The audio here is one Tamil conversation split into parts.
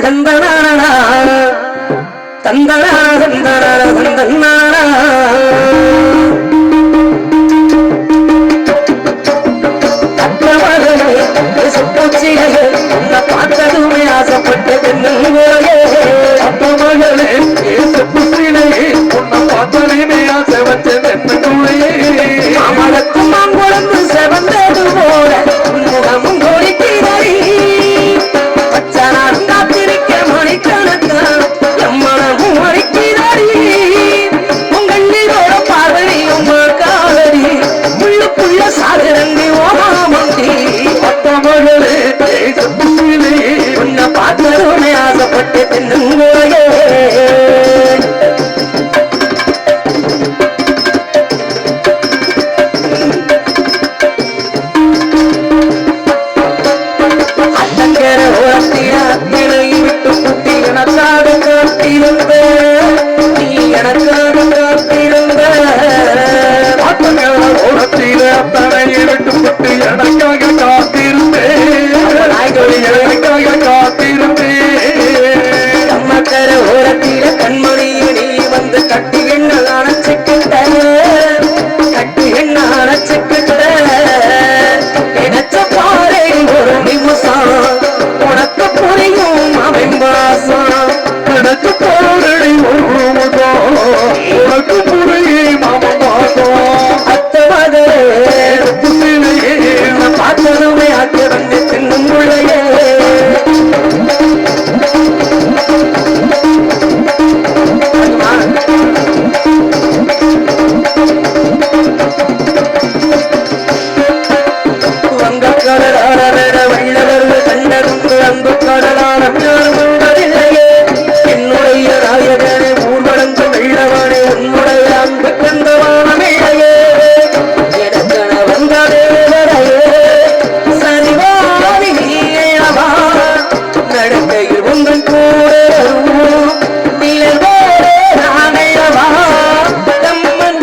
தந்தனானா தந்தனா தந்தனா தந்தனானா பார்த்ததுமே ஆசைப்பட்டு பார்த்ததுமே ஆசை வச்சது மாமலக்கும் மாங்குழம்பு செவந்தது போல முகமும் கோரிக்கிறாய் பச்சனாரும் காத்திருக்க மணிக்கணக்கா எம்மனமும் மணிக்கிறாய் உங்கள் நீரோட பார்வதி உங்கள் காவடி உள்ளுக்குள்ள சாதரங்கி ஓமாமந்தி மகளே உன்னை பார்த்ததுமே ஆசைப்பட்டு தென்னுங்கோயே அத்தங்கர ஓரத்தில அத்தினை விட்டு குட்டி எனக்காக காத்திருந்த நீ எனக்காக காத்திருந்த அத்தங்கர ஓரத்தில அத்தனை விட்டு குட்டி எனக்காக காத்திருந்தேன் எனக்காக காத்திருந்தேன் அம்மக்கர ஓரத்தில கண்மணியை நீ வந்து கட்டி என்ன அணைச்சுக்கிட்ட கட்டி என்ன அணைச்சுக்கிட்ட நினைச்ச பாறை ஒரு நிமிஷம் உனக்கு புரியும் அவன் வாசம் நினைச்ச பாறை ஒரு நிமிஷம் உனக்கு புரியும் அவன் வாசம் அத்த மகளே பார்த்ததுமே ஆட்டு வந்து தின்னும் முழையே என்னுடைய நாயகனே ஊர்வலந்து வெள்ளவனே உன்னுடைய அன்பு கந்தவானமேயே எனக்கென வந்த தேவரையே சரிவாதி நீயவா நடக்கையில் உங்கள் கூட நிலவோடு நாகையவா தம்மன்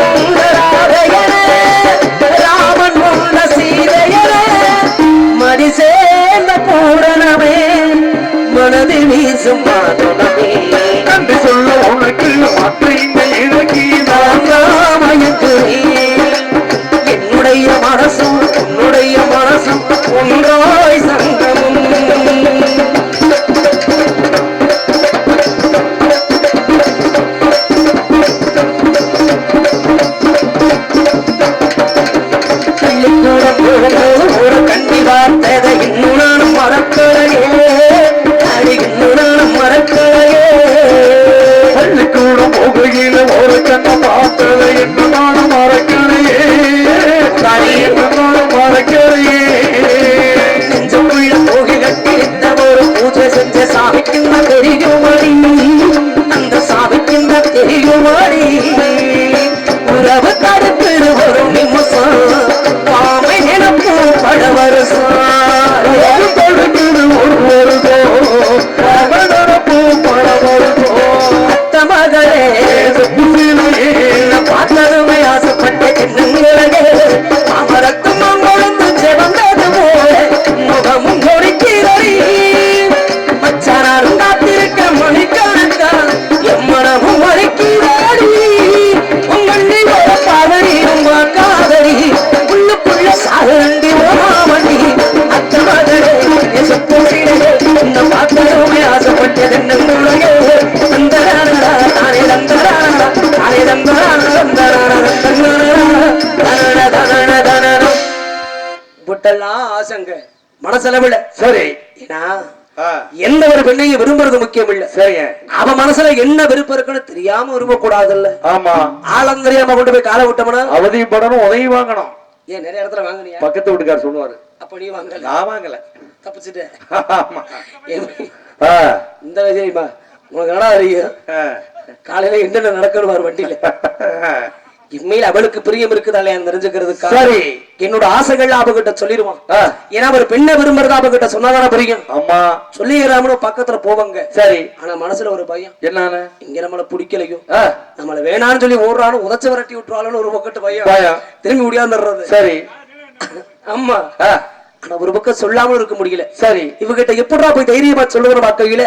ராதையனே ராமன் உள்ள சீதையனே மடி சேர்ந்த பூரணமே மனதில் வீசும் மாதனமே நன்றி சொல்ல உனக்கு மற்ற இறக்கி என்னுடைய மனசும் உன்னுடைய மனசும் ஒன்றாய் சங்கமும் பள்ளிக்கூடம் போகும்போது ஒரு கண்டி வார்த்ததை இன்னும் நானும் மறக்கலையே இன்னும் நானும் மறக்கலையே பள்ளிக்கூடம் போகையில ஒரு கண்ணை பார்த்ததை இன்னும் நானும் மறக்கலையே நானும் மறக்கலையே நெஞ்சுக்குள்ள போகி கட்டித்த ஒரு பூஜை செஞ்ச சாமிக்குந்த தெரியுமடி அந்த சாமிக்குந்த தெரியுமடி உறவு தடுப்பிடு ஒரு நிமிஷம் பாமை நினைப்பு பட வருஷம் தடுப்பிடு ஒரு வருஷம் நடப்பு பட வருஷம் அத்த மகளே பார்த்ததுமே ஆசைப்பட்ட சின்னங்களே அமரக்கும் மங்களந்து செவந்தது போல முகமும் கொடிக்கிறடி மச்சானாரும் காத்திருக்க மணிக்கணக்கா எம்மனமும் மறைக்கிறாடி உங்கள் நீரோட பாதடி உங்க காதடி உள்ளுக்குள்ள சாதண்டி ஓமாமண்டி அத்த மகளே சொப்போசிலே இந்த பார்த்ததுமே ஆசைப்பட்டது என்னுடைய தந்தரானா தானே தந்தரானா தானே தந்தரானா தந்தரானா தந்தரானா புட்டெல்லாம் ஆசங்க மனசளவுல சரி ஏன்னா எந்த ஒரு பெண்ணையும் விரும்புறது முக்கியம் இல்ல சரிங்க அவ மனசுல என்ன விருப்பம் இருக்குன்னு தெரியாம விரும்ப கூடாதுல்ல ஆமா ஆழம் தெரியாம கொண்டு போய் காலை விட்டோம்னா அவதிப்படணும் உதவி வாங்கணும் ஏன் நிறைய இடத்துல வாங்கினியா பக்கத்து வீட்டுக்கார சொல்லுவாரு அப்ப நீ வாங்கல நான் வாங்கல தப்பிச்சுட்டேன் இந்த விஜயமா உனக்கு நல்லா தெரியும் காலையில என்னென்ன நடக்கணும் வண்டியில இம்மையில அவளுக்கு பிரியம் இருக்குதா இல்லையா தெரிஞ்சுக்கிறதுக்கு சரி என்னோட ஆசைகள் அவகிட்ட சொல்லிடுவான் ஏன்னா ஒரு பெண்ணை விரும்புறதா அவகிட்ட சொன்னாதானே பிரியும் ஆமா சொல்லிடுறாமனு பக்கத்துல போவாங்க சரி ஆனா மனசுல ஒரு பயம் என்னன்னு இங்க நம்மள பிடிக்கலையும் நம்மள வேணான்னு சொல்லி ஓடுறான்னு உதச்சு விரட்டி விட்டுருவாளுன்னு ஒரு பக்கத்து பயம் திரும்பி முடியாந்துடுறது சரி ஆமா ஆனா ஒரு பக்கம் சொல்லாமலும் இருக்க முடியல. சரி, இவகிட்ட எப்படா போய் தைரியமா சொல்லுவேன் பார்க்கையில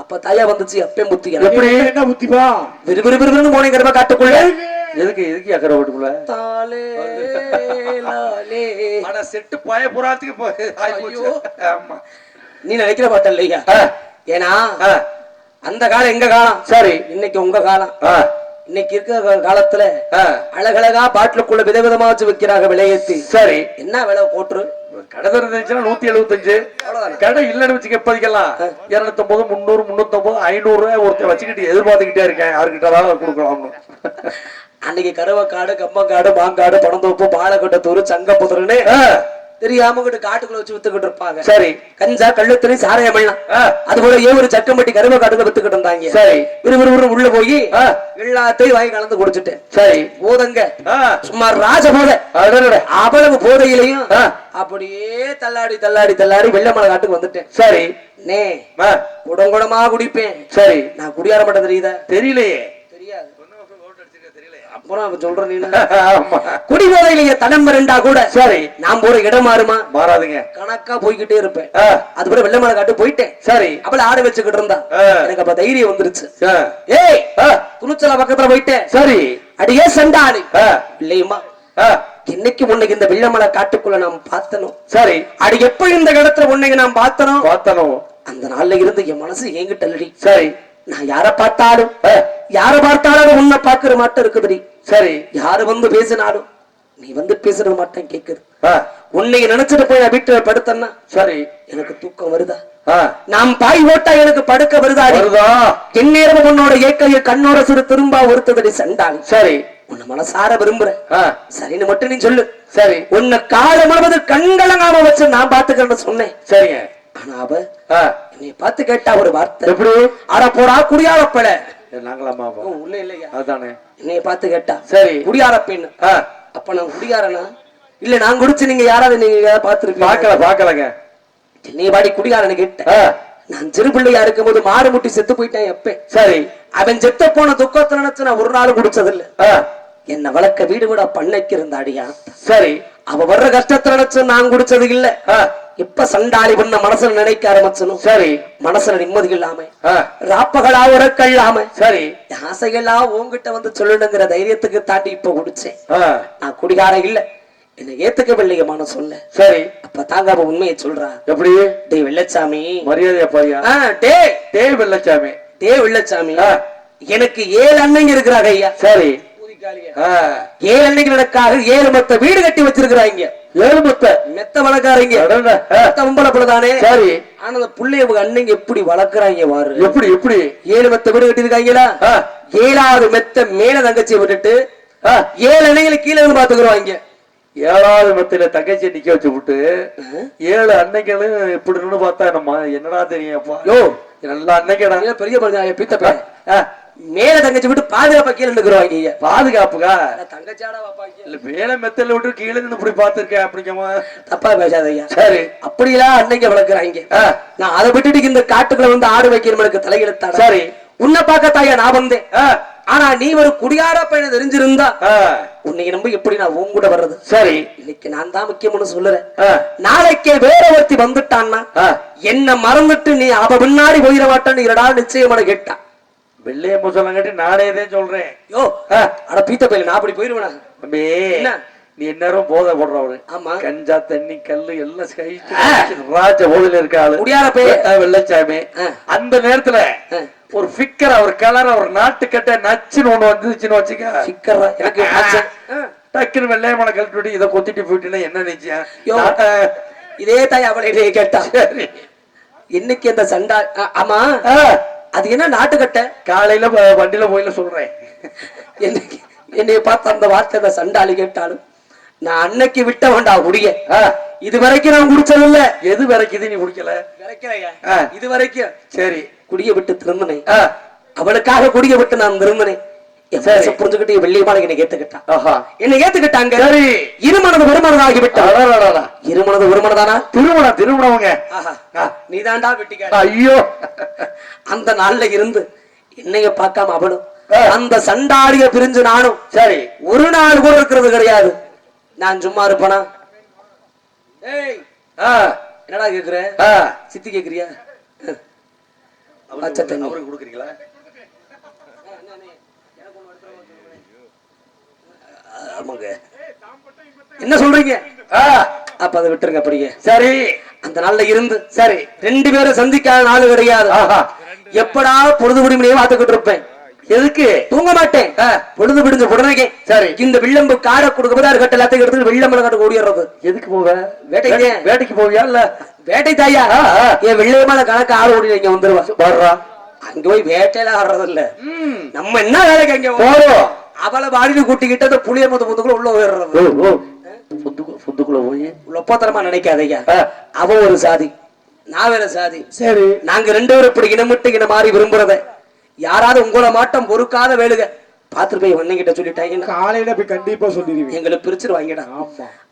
அப்ப தாயா வந்துச்சு. அப்பே புத்தி எப்படி என்ன புத்திப்பா? விறுவிறுவிறுன்னு போனேங்கிறப்ப காட்டுக்குள்ள எதுக்கு எதுக்கு அக்கறை ஓட்டுக்குள்ள தாலே லாலே அட செட்டு பாய புறாத்துக்கு ஆமா நீ நினைக்கிற மாட்ட இல்லையா? ஏன்னா அந்த காலம் எங்க காலம். சரி, இன்னைக்கு உங்க காலம். இன்னைக்கு இருக்க காலத்துல அழகழகா பாட்டிலுக்குள்ள விதவிதமா வச்சு வைக்கிறாங்க விலையேத்தி. சரி, என்ன விலை போட்டுரு? கடை இருந்துச்சுன்னா 175, கடை இல்லன்னு வச்சுக்க எப்போதைக்கெல்லாம் 250, 300, 350, 500 ஒருத்தர் வச்சுக்கிட்டு எதிர்பார்த்துக்கிட்டே இருக்கேன். யாருக்கிட்ட கொடுக்கலாம்னு. அன்னைக்கு கருவக்காடு, கம்மங்காடு, மாங்காடு, பணந்தோப்பு, பாலக்கட்டத்தூர், சங்கப்புதர்னு தெரியாம கிட்ட காட்டுக்குள்ள வச்சு வித்துக்கிட்டு இருப்பாங்க. சரி, கஞ்சா, கள்ளுத்தறி, சாராயம் எல்லாம் அது போல ஒரு சக்கம்பட்டி கருவ காட்டுல வித்துக்கிட்டு இருந்தாங்க. சரி, விறுவிறு உள்ள போய் எல்லாத்தையும் வாங்கி கலந்து குடிச்சிட்டேன். சரி, போதங்க சும்மா ராஜ போதை. அவ்வளவு போதையிலையும் அப்படியே தள்ளாடி தள்ளாடி தள்ளாடி வெள்ளமலை காட்டுக்கு வந்துட்டேன். சரி, நே குடங்குடமா குடிப்பேன். சரி, நான் குடியார மாட்டேன். தெரியுதா? தெரியலையே. தெரியாது. அப்புறம் சொல்றேன். நீ குடிபோதையிலேயே தனம் ரெண்டா கூட. சரி, நான் போற இடம் மாறுமா? மாறாதுங்க. கணக்கா போய்கிட்டே இருப்பேன். அது கூட வெள்ளமலை காட்டு போயிட்டேன். சரி, அவளை ஆட வச்சுக்கிட்டு இருந்தா எனக்கு அப்ப தைரியம் வந்துருச்சு. ஏய், துணிச்சல பக்கத்துல போயிட்டேன். சரி, அடியே சண்டாளி இல்லையுமா? இன்னைக்கு முன்னைக்கு இந்த வெள்ளமலை காட்டுக்குள்ள நாம் பார்த்தனும். சரி, அடி எப்ப இந்த இடத்துல முன்னைக்கு நாம் பார்த்தனும் அந்த நாள்ல இருந்து என் மனசு என்கிட்ட இல்லடி. சரி, நான் யார பார்த்தாலும் உன்னை பாக்குற மாட்டேன் இருக்குதுடி. சரி, யாரு வந்து பேசினாலும் நீ வந்து பேசுறது மாட்டேன் கேக்குது. உன்னை நினைச்சிட்டு போய் நான் வீட்டுல படுத்தேன்னா சரி, எனக்கு தூக்கம் வருதா? நாம் பாய் ஓட்டா எனக்கு படுக்க வருதா? எந்நேரம் உன்னோட ஏக்கைய கண்ணோட சிறு திரும்ப ஒருத்ததடி சண்டாளி. சரி, உன்னை மனசார விரும்புறேன். சரின்னு மட்டும் நீ சொல்லு. சரி, உன்னை காலம் முழுவது கண்கலங்காம வச்சு நான் பாத்துக்கிறேன்னு சொன்னேன். சரிங்க. ஆனா அவ என்னை பார்த்து கேட்டா ஒரு வார்த்தை. எப்படி? அட போடா குடியாரப்பல. நாங்களாமா உள்ள இல்லையா? அதானே. என்னைய பார்த்து கேட்டா சரி குடியாரப்பேன்னு. அப்ப நான் குடியாரனா இல்ல நான் குடிச்சு நீங்க யாராவது நீங்க பாத்துருப்பீங்க? பாக்கலங்க. என்னைய பாடி குடியாரன்னு கேட்ட. நான் சிறு பிள்ளையா இருக்கும் போது மாறு முட்டி செத்து போயிட்டேன். எப்ப? சரி, அவன் செத்து போன துக்கத்தை நினைச்சு நான் ஒரு நாள் குடிச்சதில்ல. என்ன வளர்க்க வீடு விட பண்ணைக்கு இருந்தாடியா. சரி, அவ வர்ற கஷ்டத்தை நினைச்சு நான் குடிச்சது இல்ல. இப்ப சண்டாளி பண்ண மனசுல நினைக்க ஆரம்பிச்சனும். சரி, மனசுல நிம்மதி இல்லாம ராப்பகளா உறக்கல்லாம சரி ஆசைகளா உங்ககிட்ட வந்து சொல்லணுங்கிற தைரியத்துக்கு தாண்டி இப்ப குடிச்சேன். நான் குடிகாரம் இல்ல, என்ன ஏத்துக்கவில்லைய மன சொல்ல. சரி, அப்ப தாங்க அவ உண்மையை சொல்றா. எப்படி? டே வெள்ளச்சாமி மரியாதையா பாரியா. டே வெள்ளச்சாமி, டே வெள்ளச்சாமி எனக்கு 7 அண்ணங்க இருக்கிறாங்க ஐயா. சரி, 7 அன்னைக்கு நடக்காக 7 மொத்த வீடு கட்டி வச்சிருக்கிறாங்க. 7 மொத்த மெத்த வளர்க்காரங்க தானே. சரி, ஆனா அந்த பிள்ளைய அன்னைக்கு எப்படி வளர்க்கறாங்க பாரு. எப்படி 7 மெத்த வீடு கட்டி இருக்காங்களா? 7வது மெத்த மேல தங்கச்சியை விட்டுட்டு 7 அன்னைகளை கீழே இருந்து பாத்துக்குறாங்க. 7வது மெத்தில தங்கச்சியை நிக்க வச்சு விட்டு 7 அன்னைகளும் எப்படின்னு பார்த்தா நம்ம என்னடா தெரியும்ப்பா. யோ நல்லா அன்னைக்கடா பெரிய பித்த மேல தங்கச்சி விட்டு பாதுகாப்பா கீழே நிற்கிறாங்க. பாதுகாப்புக்கா? தங்கச்சாடா இல்ல மேல மெத்தல விட்டு கீழே நின்று இப்படி பாத்துருக்கேன். அப்படிங்கம்மா தப்பா பேசாதய்யா. சரி, அப்படியெல்லாம் அன்னைக்கு வளர்க்குறாங்க. நான் அதை விட்டுட்டு இந்த காட்டுக்குள்ள வந்து ஆடு வைக்கிறவனுக்கு தலையெழுத்தா. சரி, உன்னை பார்க்கத்தாயா நான் வந்தேன். ஆனா நீ ஒரு குடியார பையனை தெரிஞ்சிருந்தா உன்னைக்கு நம்ப எப்படி நான் உன் கூட வர்றது? சரி, இன்னைக்கு நான் தான் முக்கியம்னு சொல்லுறேன். நாளைக்கே வேற ஒருத்தி வந்துட்டான்னா என்ன மறந்துட்டு நீ அவ பின்னாடி போயிட மாட்டான்னு இரடா நிச்சயமான கேட்டா. வெள்ளைய முசலங்கட்டி நானே தான் சொல்றேன். யோ அட பீத்த பையில நான் அப்படி போயிருவேனா? தம்பி நீ எந்நேரம் போதை போடுறவரு. ஆமா, கஞ்சா தண்ணி கல்லு எல்லாம் ராஜ போதையில இருக்காளு முடியாத போய் வெள்ளச்சாமி. அந்த நேரத்துல ஒரு ஃபிக்கர் அவர் கலர் அவர் நாட்டுக்கட்ட நச்சுன்னு ஒண்ணு வந்துச்சுன்னு வச்சுக்க. டக்குன்னு வெள்ளையமான கழட்டி இதை கொத்திட்டு போயிட்டுன்னா என்ன நிச்சயம்? இதே தாய் அவளை கேட்டா. இன்னைக்கு அந்த சண்டா. ஆமா, அது என்ன நாட்டுக்கட்ட? காலையில வண்டியில போயில சொல்றேன். என்னைய பார்த்து அந்த வார்த்தை சண்டாளி கேட்டாலும் நான் அன்னைக்கு விட்ட வேண்டாம் குடிய. இது வரைக்கும் நான் குடிச்சதில்ல. எது வரைக்கும் நீ குடிக்கல? இது வரைக்கும். சரி, குடிய விட்டு திரும்பினேன். அவளுக்காக குடிய விட்டு நான் திரும்பினேன். புரிஞ்சுக்கிட்டு வெள்ளியமான என்னை ஏத்துக்கிட்டான். என்னை ஏத்துக்கிட்டாங்க. இருமனது ஒருமனது ஆகிவிட்டான். இருமனது ஒருமனதானா? திருமணவங்க நீ தாண்டா வெட்டிக்க. ஐயோ, அந்த நாள்ல இருந்து என்னைய பார்க்காம அவளும் அந்த சண்டாளிய பிரிஞ்சு நானும் சரி ஒரு நாள் கூட இருக்கிறது கிடையாது. நான் சும்மா இருப்பனா? என்னடா கேக்குற? சித்தி கேக்குறியா? அவருக்கு கொடுக்குறீங்களா? ஆமாங்க. என்ன சொல்றீங்க? அப்ப அதை விட்டுருங்க அப்படியே. சரி, அந்த நாள்ல இருந்து சரி 2 பேரும் சந்திக்காத நாள் கிடையாது. எப்படா பொழுது விடுமையே பார்த்துக்கிட்டு இருப்பேன். எதுக்கு? தூங்க மாட்டேன். பொழுது விடுஞ்ச உடனே சரி இந்த வில்லம்பு காடை கொடுக்கப்பதான் கட்ட எல்லாத்தையும் எடுத்து வில்லம்பு காட்டு ஓடிடுறது. எதுக்கு போவ? வேட்டைக்கு. வேட்டைக்கு போவியா? இல்ல வேட்டை தாயா? என் வெள்ளையமான கணக்கு ஆடு ஓடி இங்க வந்துருவா. வர்றா. அங்க போய் வேட்டையில ஆடுறது இல்ல. நம்ம என்ன வேலைக்கு அங்க போறோம்? அவளை பாடிட்டு கூட்டிக்கிட்டு அந்த புளிய முத்துக்குள்ள உள்ள போயிடுறது. புத்துக்குள்ள போய் லொப்பத்தனமா நினைக்காதையா. அவ ஒரு சாதி, நான் வேற சாதி. சரி, நாங்க 2 பேரும் இப்படி இனமிட்டு இன மாறி விரும்புறத யாராவது உங்களை மாட்டம் பொறுக்காத வேலுக பாத்துட்டு போய் வண்ணங்கிட்ட சொல்லிட்டாங்க. காலையில போய் கண்டிப்பா சொல்லிடுவீங்க. எங்களை பிரிச்சிருவாங்கடா.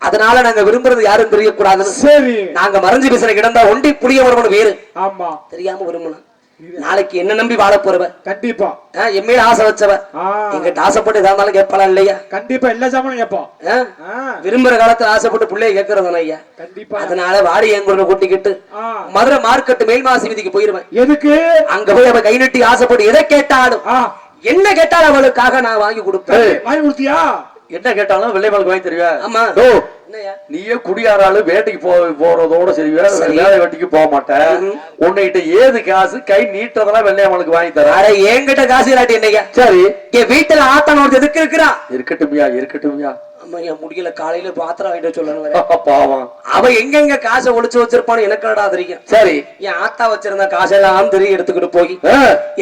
அதனால நாங்க விரும்புறது யாரும் தெரியக்கூடாது. சரி, நாங்க மறைஞ்சு பேசுற கிடந்தா ஒண்டி புளிய வரவனு வேறு. ஆமா, தெரியாம விரும்பணும். நாளைக்கு என்ன நம்பி வாழ போறவ கண்டிப்பா என் மேல ஆசை வச்சவ எங்கிட்ட ஆசைப்பட்டு எதா இருந்தாலும் கேட்பாளா இல்லையா? கண்டிப்பா எல்லா சாமானும் கேட்போம். விரும்புற காலத்துல ஆசைப்பட்டு பிள்ளைய கேட்கறது ஐயா. கண்டிப்பா. அதனால வாடி எங்க கூட்டிக்கிட்டு மதுரை மார்க்கெட் மேல் மாசி வீதிக்கு போயிருவேன். எதுக்கு? அங்க போய் அவ கை நட்டி ஆசைப்பட்டு எதை கேட்டாலும் என்ன கேட்டாலும் அவளுக்காக நான் வாங்கி கொடுப்பேன். வாங்கி கொடுத்தியா? என்ன கேட்டாலும் வெள்ளைமாளுக்கு வாங்கி தருவியா? ஆமா. நீயே குடியாராளு வேட்டைக்கு போறதோட சரி, வேலை வெட்டிக்கு போக மாட்டேன். உன்கிட்ட ஏது காசு கை நீட்டதெல்லாம் வெள்ளையம்மனுக்கு வாங்கி தர. அட என்கிட்ட காசு இல்லாட்டி என்னையா? சரி, என் வீட்டுல ஆத்தான எதுக்கு இருக்கிறா? இருக்கட்டும்யா, இருக்கட்டும்யா. முடியல, காலையில பாத்திரம் வாங்கிட்டு சொல்லணும். பாவம், அவ எங்க காசை ஒளிச்சு வச்சிருப்பான்னு எனக்கு என்னடா தெரியும். சரி, என் ஆத்தா வச்சிருந்த காசெல்லாம் தெரியும் எடுத்துக்கிட்டு போய்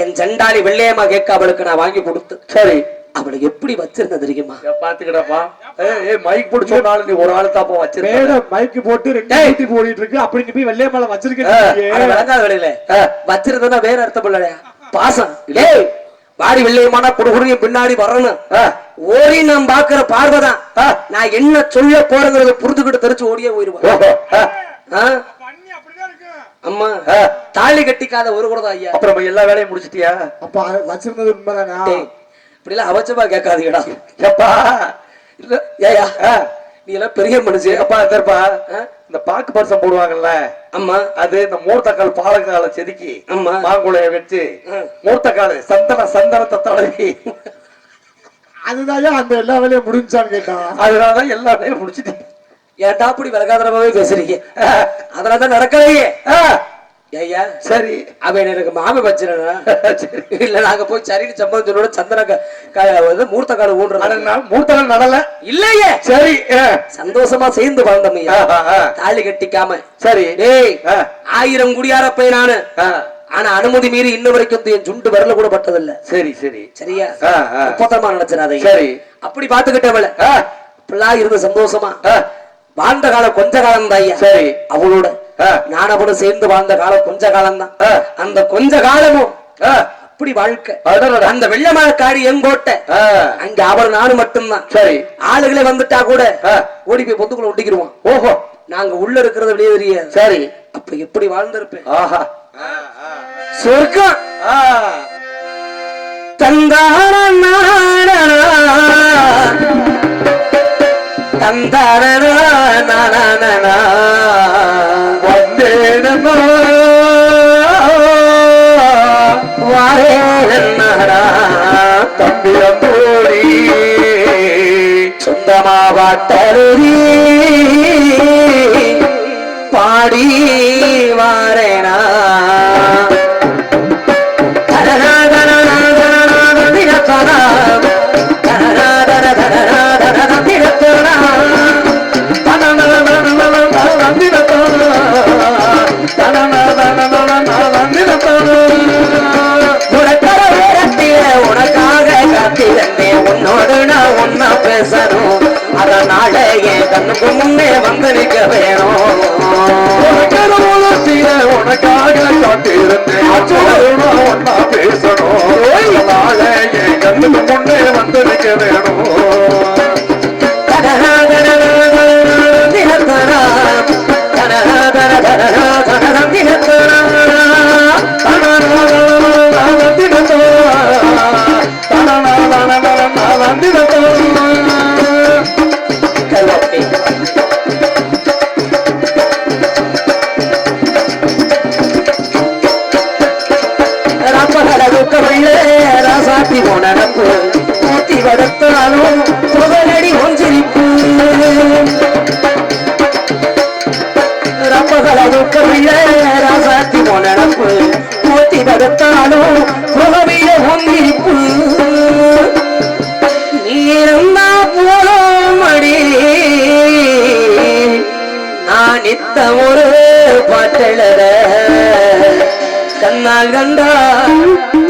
என் சண்டாளி வெள்ளையம்மா கேட்க அவளுக்கு நான் வாங்கி கொடுத்து. சரி, அவளை எப்படி வச்சிருந்த தெரியுமா? பாத்துக்கிடப்பா. மைக் போட்டு சொன்னாலும் நீ ஒரு ஆளு தாப்பா வச்சிருக்க. மைக்கு போட்டு 2 போயிட்டு இருக்கு. அப்படி நீ போய் வெள்ளையம்மாளை வச்சிருக்கேன். விளங்காத வேலையில வச்சிருந்தா வேற அர்த்தம் இல்லையா? பாசம். வாடி வெள்ளையமான குடுகுடிய பின்னாடி வரணும். ஓடி நான் பாக்குற பார்வைதான் நான் என்ன சொல்ல போறேங்கிறத புரிஞ்சுக்கிட்டு தெரிச்சு ஓடியே போயிருவேன். அம்மா தாலி கட்டிக்காத ஒரு கூட ஐயா. அப்புறம் எல்லா வேலையும் முடிச்சிட்டியா? அப்ப வச்சிருந்தது உண்மைதானா? இப்படி எல்லாம் அவச்சமா கேட்காதீங்கடா. எப்பா இல்ல ஏயா, நீ எல்லாம் பெரிய மனுஷன். அப்பா தருப்பா, இந்த பாக்கு பரிசம் போடுவாங்கல்ல. அம்மா, அது இந்த மூர்த்தக்கால் பாலக்கால செதுக்கி அம்மா மாங்குளைய வச்சு மூர்த்தக்கால் சந்தனத்தை தடவி அதுதான் அந்த எல்லா வேலையும் முடிஞ்சான்னு கேட்டான். அதனாலதான் எல்லா வேலையும் முடிச்சுட்டு ஏன்டா அப்படி விலகாதரமாவே பேசுறீங்க? அதனாலதான் நடக்கலையே. ஐயா சரி, அவன் எனக்கு மாமி வச்சிருந்தா இல்ல நாங்க போய் சரின்னு சம்பளம் சொல்லோட சந்தன மூர்த்த கால ஊன்ற மூர்த்த நடல இல்லையே. சரி, சந்தோஷமா சேர்ந்து வாழ்ந்தமையா தாலி கட்டிக்காம. சரி, டேய் 1000 குடியார போய் நானு. ஆனா அனுமதி மீறி இன்ன வரைக்கும் என் சுண்டு வரல கூட பட்டதில்ல. சரி சரி, சரியா? ஒப்பந்தமா நினைச்சிடாத. சரி, அப்படி பாத்துக்கிட்டவள இப்பெல்லாம் இருந்து சந்தோஷமா வாழ்ந்த காலம் கொஞ்ச காலம் தான் ஐயா. சரி, அவளோட நானவோட சேர்ந்து வாழ்ந்த காலம் கொஞ்ச காலம் தான். அந்த கொஞ்ச காலமும் அப்படி வாழ்க்கை. அந்த வெள்ளமரக்காரி எங்கோட்ட அங்க அவள் நானும் மட்டும்தான். சரி, ஆளுகளே வந்துட்டா கூட ஓடி போய் பொத்துக்குள்ள ஒட்டிக்கிருவோம். ஓஹோ, நாங்க உள்ள இருக்கிறத வெளியே தெரியாது. சரி, அப்ப எப்படி வாழ்ந்திருப்பேன்? ஆஹா, சொர்க்கம். தந்தான தந்தான வந்தேனமா வாரேனடா தம்பியம்போடி சொந்தமா பாட்டருதி பாடி வாரேனா உனக்காக காத்திருந்தேன், உன்னோடு நான் ஒன்னா பேசணும். அதனால என் கண்ணுக்கு முன்னே வந்து நிற்க வேணும். உனக்காக காத்திருந்தேன், ஒன்னா பேசணும். அதனால என் கண்ணுக்கு முன்னே வந்து நிற்க வேணும். கொடுத்தாலும் புகவிய ஒன்றிப்பு நீ இருந்தா போலும் அடி நான் நித்த ஒரு பாட்டெழற கண்ணால் கண்டா